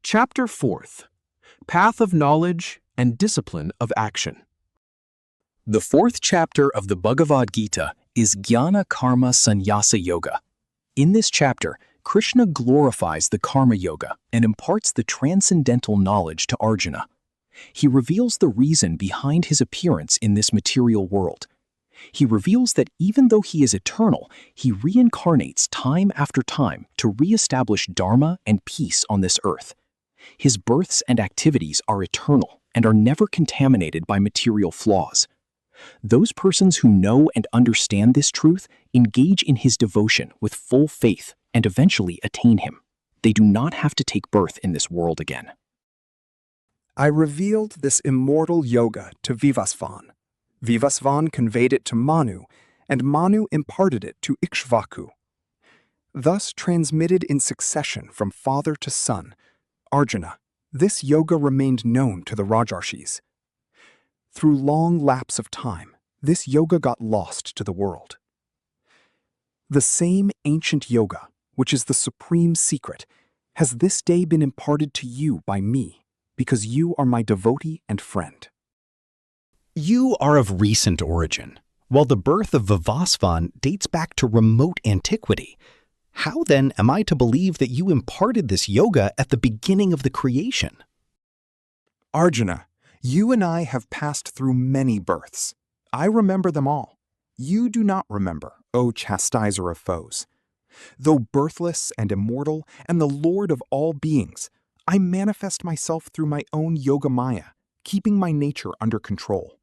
Chapter 4th. Path of Knowledge and Discipline of Action. The fourth chapter of the Bhagavad Gita is Jnana Karma Sanyasa Yoga. In this chapter, Krishna glorifies the Karma Yoga and imparts the transcendental knowledge to Arjuna. He reveals the reason behind his appearance in this material world. He reveals that even though he is eternal, he reincarnates time after time to re-establish dharma and peace on this earth. His births and activities are eternal and are never contaminated by material flaws. Those persons who know and understand this truth engage in his devotion with full faith and eventually attain him. They do not have to take birth in this world again. I revealed this immortal yoga to Vivasvan. Vivasvan conveyed it to Manu, and Manu imparted it to Ikshvaku. Thus transmitted in succession from father to son, Arjuna, this yoga remained known to the Rajarshis. Through long lapse of time, this yoga got lost to the world. The same ancient yoga, which is the supreme secret, has this day been imparted to you by me, because you are my devotee and friend. You are of recent origin, while the birth of Vivasvan dates back to remote antiquity. How then am I to believe that you imparted this yoga at the beginning of the creation? Arjuna, you and I have passed through many births. I remember them all. You do not remember, O chastiser of foes. Though birthless and immortal and the Lord of all beings, I manifest myself through my own yoga maya, keeping my nature under control.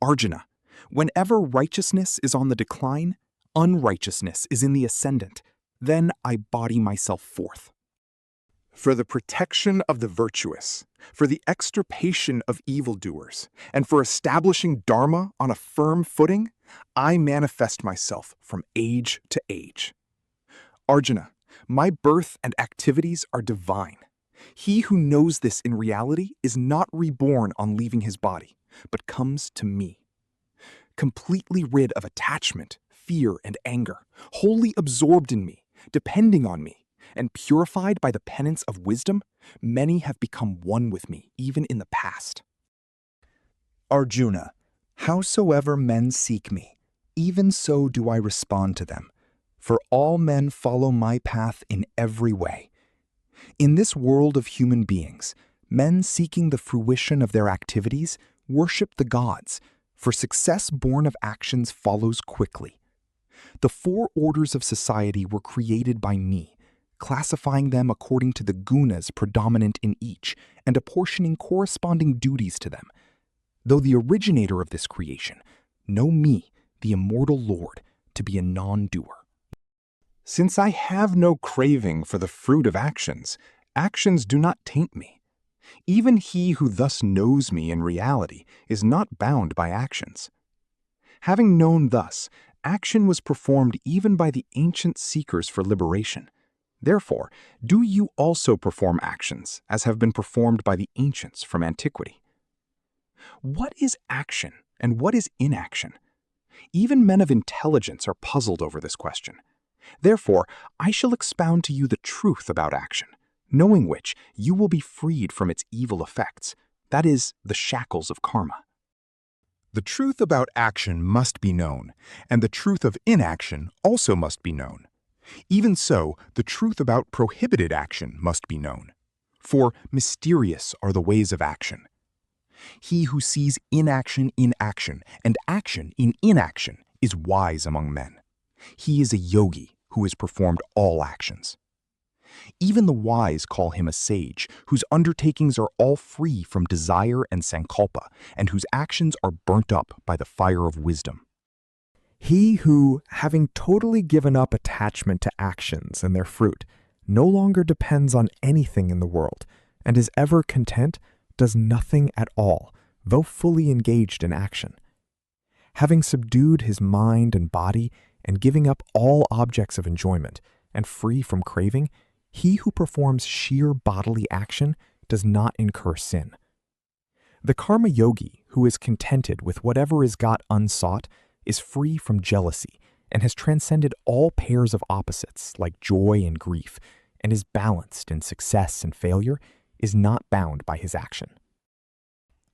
Arjuna, whenever righteousness is on the decline, unrighteousness is in the ascendant. Then I body myself forth. For the protection of the virtuous, for the extirpation of evildoers, and for establishing dharma on a firm footing, I manifest myself from age to age. Arjuna, my birth and activities are divine. He who knows this in reality is not reborn on leaving his body, but comes to me. Completely rid of attachment, fear, and anger, wholly absorbed in me, depending on me, and purified by the penance of wisdom, many have become one with me, even in the past. Arjuna, howsoever men seek me, even so do I respond to them, for all men follow my path in every way. In this world of human beings, men seeking the fruition of their activities worship the gods, for success born of actions follows quickly. The four orders of society were created by me, classifying them according to the gunas predominant in each and apportioning corresponding duties to them. Though the originator of this creation, know me, the immortal Lord, to be a non-doer. Since I have no craving for the fruit of actions, actions do not taint me. Even he who thus knows me in reality is not bound by actions. Having known thus, action was performed even by the ancient seekers for liberation. Therefore, do you also perform actions as have been performed by the ancients from antiquity. What is action and what is inaction? Even men of intelligence are puzzled over this question. Therefore, I shall expound to you the truth about action, knowing which you will be freed from its evil effects, that is, the shackles of karma. The truth about action must be known, and the truth of inaction also must be known. Even so, the truth about prohibited action must be known. For mysterious are the ways of action. He who sees inaction in action and action in inaction is wise among men. He is a yogi who has performed all actions. Even the wise call him a sage, whose undertakings are all free from desire and sankalpa, and whose actions are burnt up by the fire of wisdom. He who, having totally given up attachment to actions and their fruit, no longer depends on anything in the world, and is ever content, does nothing at all, though fully engaged in action. Having subdued his mind and body, and giving up all objects of enjoyment, and free from craving, he who performs sheer bodily action does not incur sin. The karma yogi, who is contented with whatever is got unsought, is free from jealousy and has transcended all pairs of opposites like joy and grief, and is balanced in success and failure, is not bound by his action.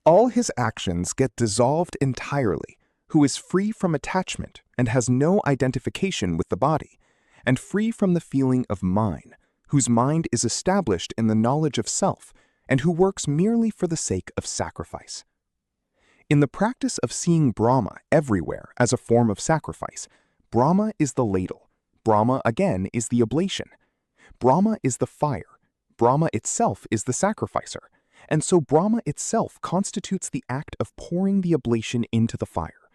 All his actions get dissolved entirely, who is free from attachment and has no identification with the body, and free from the feeling of mine, whose mind is established in the knowledge of self, and who works merely for the sake of sacrifice. In the practice of seeing Brahma everywhere as a form of sacrifice, Brahma is the ladle, Brahma again is the oblation, Brahma is the fire, Brahma itself is the sacrificer, and so Brahma itself constitutes the act of pouring the oblation into the fire.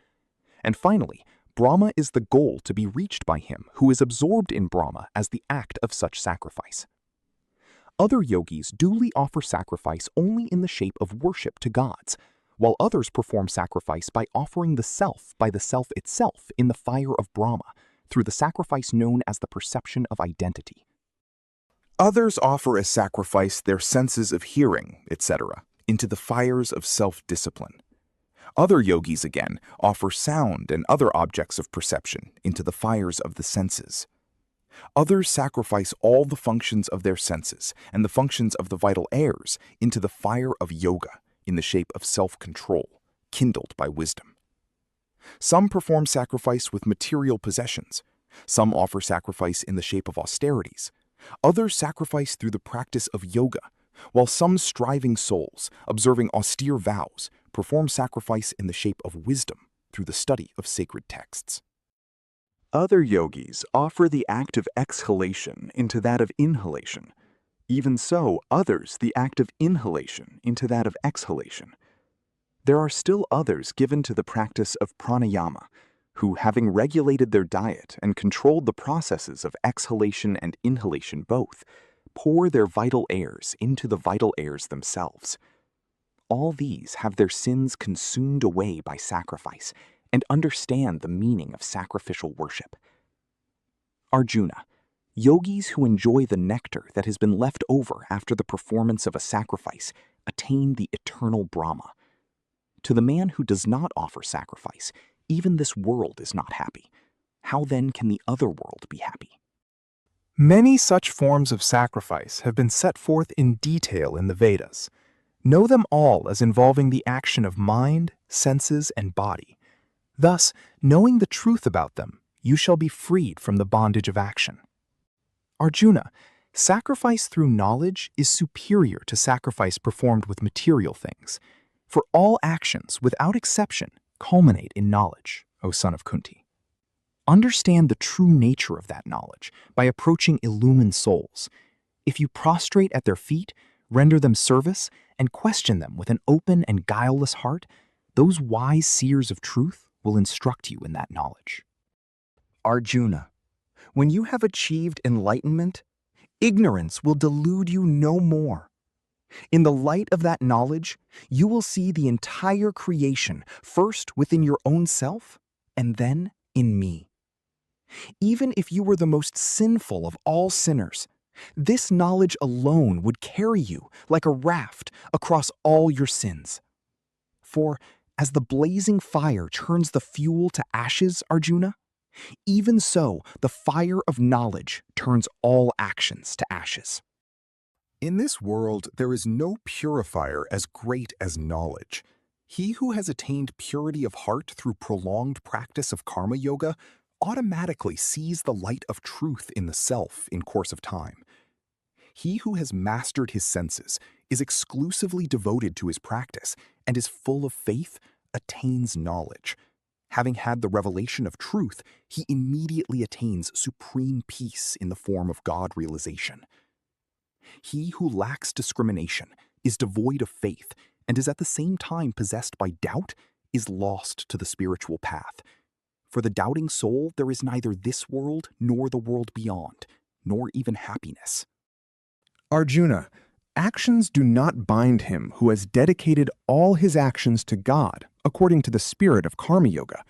And finally, Brahma is the goal to be reached by him who is absorbed in Brahma as the act of such sacrifice. Other yogis duly offer sacrifice only in the shape of worship to gods, while others perform sacrifice by offering the self by the self itself in the fire of Brahma, through the sacrifice known as the perception of identity. Others offer as sacrifice their senses of hearing, etc., into the fires of self-discipline. Other yogis, again, offer sound and other objects of perception into the fires of the senses. Others sacrifice all the functions of their senses and the functions of the vital airs into the fire of yoga in the shape of self-control, kindled by wisdom. Some perform sacrifice with material possessions. Some offer sacrifice in the shape of austerities. Others sacrifice through the practice of yoga, while some striving souls, observing austere vows, perform sacrifice in the shape of wisdom through the study of sacred texts. Other yogis offer the act of exhalation into that of inhalation. Even so, others the act of inhalation into that of exhalation. There are still others given to the practice of pranayama, who, having regulated their diet and controlled the processes of exhalation and inhalation both, pour their vital airs into the vital airs themselves. All these have their sins consumed away by sacrifice and understand the meaning of sacrificial worship. Arjuna, yogis who enjoy the nectar that has been left over after the performance of a sacrifice attain the eternal Brahma. To the man who does not offer sacrifice, even this world is not happy. How then can the other world be happy? Many such forms of sacrifice have been set forth in detail in the Vedas. Know them all as involving the action of mind, senses, and body. Thus, knowing the truth about them, you shall be freed from the bondage of action. Arjuna, sacrifice through knowledge is superior to sacrifice performed with material things, for all actions, without exception, culminate in knowledge, O son of Kunti. Understand the true nature of that knowledge by approaching illumined souls. If you prostrate at their feet, render them service, and question them with an open and guileless heart, those wise seers of truth will instruct you in that knowledge. Arjuna, when you have achieved enlightenment, ignorance will delude you no more. In the light of that knowledge, you will see the entire creation first within your own self and then in me. Even if you were the most sinful of all sinners, this knowledge alone would carry you like a raft across all your sins. For as the blazing fire turns the fuel to ashes, Arjuna, even so the fire of knowledge turns all actions to ashes. In this world, there is no purifier as great as knowledge. He who has attained purity of heart through prolonged practice of karma yoga automatically sees the light of truth in the self in course of time. He who has mastered his senses, is exclusively devoted to his practice, and is full of faith, attains knowledge. Having had the revelation of truth, he immediately attains supreme peace in the form of God realization. He who lacks discrimination, is devoid of faith, and is at the same time possessed by doubt, is lost to the spiritual path. For the doubting soul, there is neither this world nor the world beyond, nor even happiness. Arjuna, actions do not bind him who has dedicated all his actions to God, according to the spirit of karma yoga,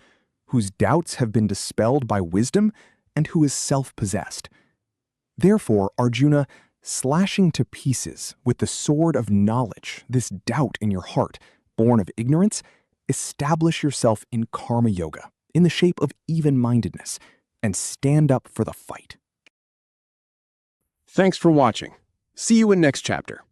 whose doubts have been dispelled by wisdom, and who is self-possessed. Therefore, Arjuna, slashing to pieces with the sword of knowledge this doubt in your heart, born of ignorance, establish yourself in karma yoga, in the shape of even-mindedness, and stand up for the fight. Thanks for watching. See you in next chapter.